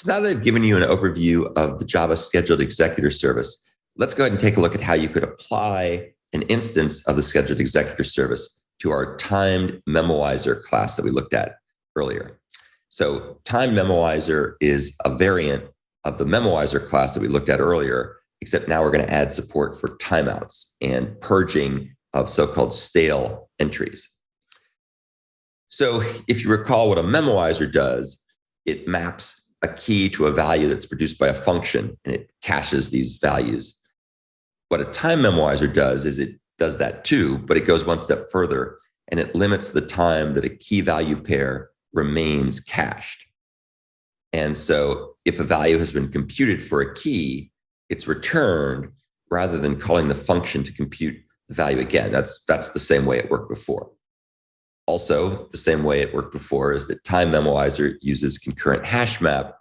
So now that I've given you an overview of the Java Scheduled Executor service, let's go ahead and take a look at how you could apply an instance of the Scheduled Executor service to our timed Memoizer class that we looked at earlier. So timed Memoizer is a variant of the Memoizer class that we looked at earlier, except now we're going to add support for timeouts and purging of so-called stale entries. So if you recall what a Memoizer does, it maps a key to a value that's produced by a function, and it caches these values. What a time Memoizer does is it does that too, but it goes one step further, and it limits the time that a key value pair remains cached. And so if a value has been computed for a key, it's returned rather than calling the function to compute the value again. That's the same way it worked before. Also, the same way it worked before is that time Memoizer uses Concurrent Hashmap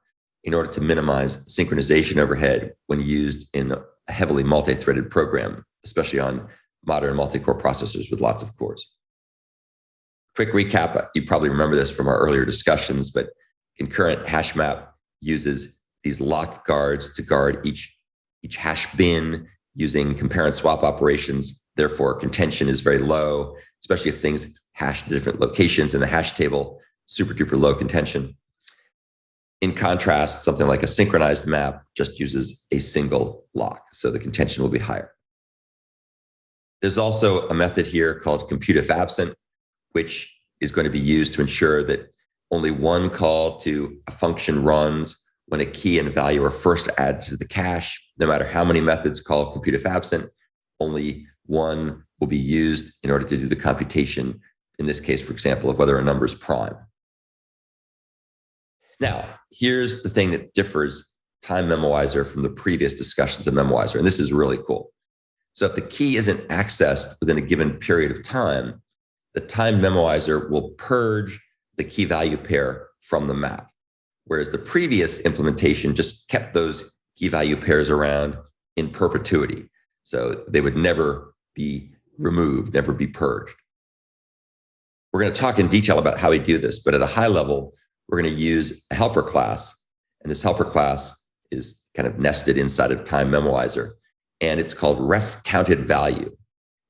in order to minimize synchronization overhead when used in a heavily multi-threaded program, especially on modern multi-core processors with lots of cores. Quick recap, you probably remember this from our earlier discussions, but Concurrent Hashmap uses these lock guards to guard each hash bin using compare and swap operations. Therefore, contention is very low, especially if things hash to different locations in the hash table, super duper low contention. In contrast, something like a synchronized map just uses a single lock, so the contention will be higher. There's also a method here called compute if absent, which is going to be used to ensure that only one call to a function runs when a key and a value are first added to the cache. No matter how many methods call compute if absent, only one will be used in order to do the computation, in this case, for example, of whether a number is prime. Now, here's the thing that differs time Memoizer from the previous discussions of Memoizer, and this is really cool. So if the key isn't accessed within a given period of time, the time Memoizer will purge the key value pair from the map, whereas the previous implementation just kept those key value pairs around in perpetuity. So they would never be removed, never be purged. We're going to talk in detail about how we do this, but at a high level, we're going to use a helper class, and this helper class is kind of nested inside of time Memoizer, and it's called refCountedValue.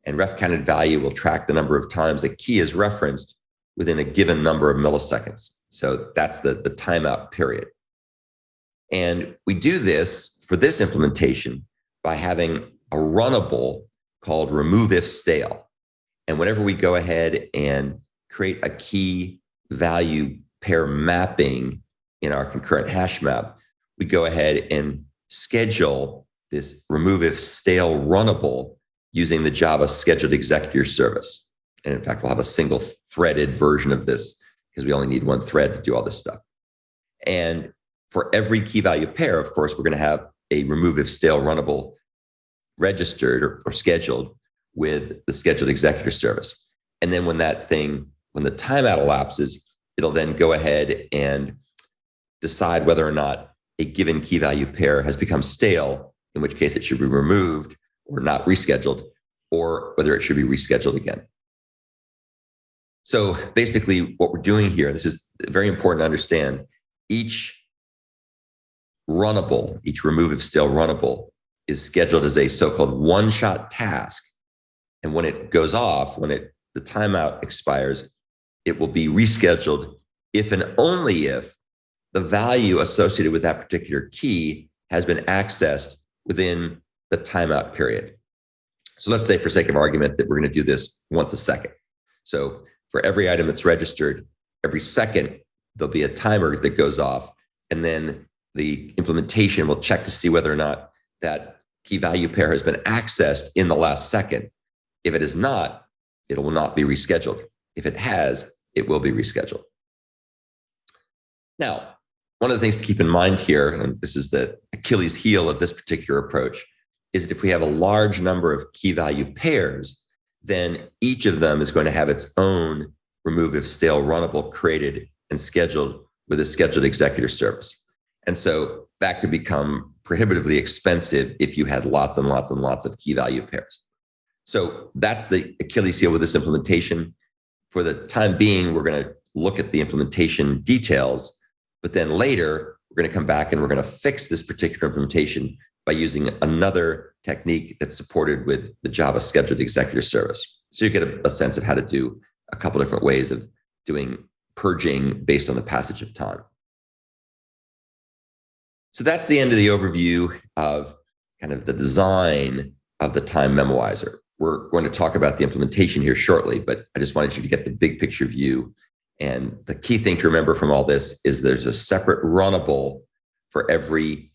And refCountedValue will track the number of times a key is referenced within a given number of milliseconds. So that's the timeout period. And we do this for this implementation by having a runnable called RemoveStale. And whenever we go ahead and create a key value pair mapping in our concurrent Hashmap, we go ahead and schedule this RemoveStale Runnable using the Java Scheduled Executor service. And in fact, we'll have a single threaded version of this because we only need one thread to do all this stuff. And for every key value pair, of course, we're going to have a RemoveStale Runnable registered or scheduled with the Scheduled Executor service. And then when the timeout elapses, it'll then go ahead and decide whether or not a given key value pair has become stale, in which case it should be removed or not rescheduled, or whether it should be rescheduled again. So basically what we're doing here, this is very important to understand, each runnable, each RemoveStale Runnable is scheduled as a so-called one-shot task. And when it goes off, when the timeout expires, it will be rescheduled if and only if the value associated with that particular key has been accessed within the timeout period. So let's say, for sake of argument, that we're going to do this once a second. So for every item that's registered, every second, there'll be a timer that goes off, and then the implementation will check to see whether or not that key value pair has been accessed in the last second. If it is not, it will not be rescheduled. If it has, it will be rescheduled. Now, one of the things to keep in mind here, and this is the Achilles heel of this particular approach, is that if we have a large number of key value pairs, then each of them is going to have its own RemoveStale Runnable created and scheduled with a Scheduled Executor service. And so that could become prohibitively expensive if you had lots and lots and lots of key value pairs. So that's the Achilles heel with this implementation. For the time being, we're going to look at the implementation details, but then later we're going to come back and we're going to fix this particular implementation by using another technique that's supported with the Java Scheduled Executor service. So you get a sense of how to do a couple different ways of doing purging based on the passage of time. So that's the end of the overview of kind of the design of the time Memoizer. We're going to talk about the implementation here shortly, but I just wanted you to get the big picture view. And the key thing to remember from all this is there's a separate runnable for every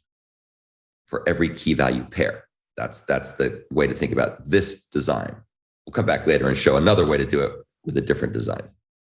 key value pair. That's the way to think about this design. We'll come back later and show another way to do it with a different design.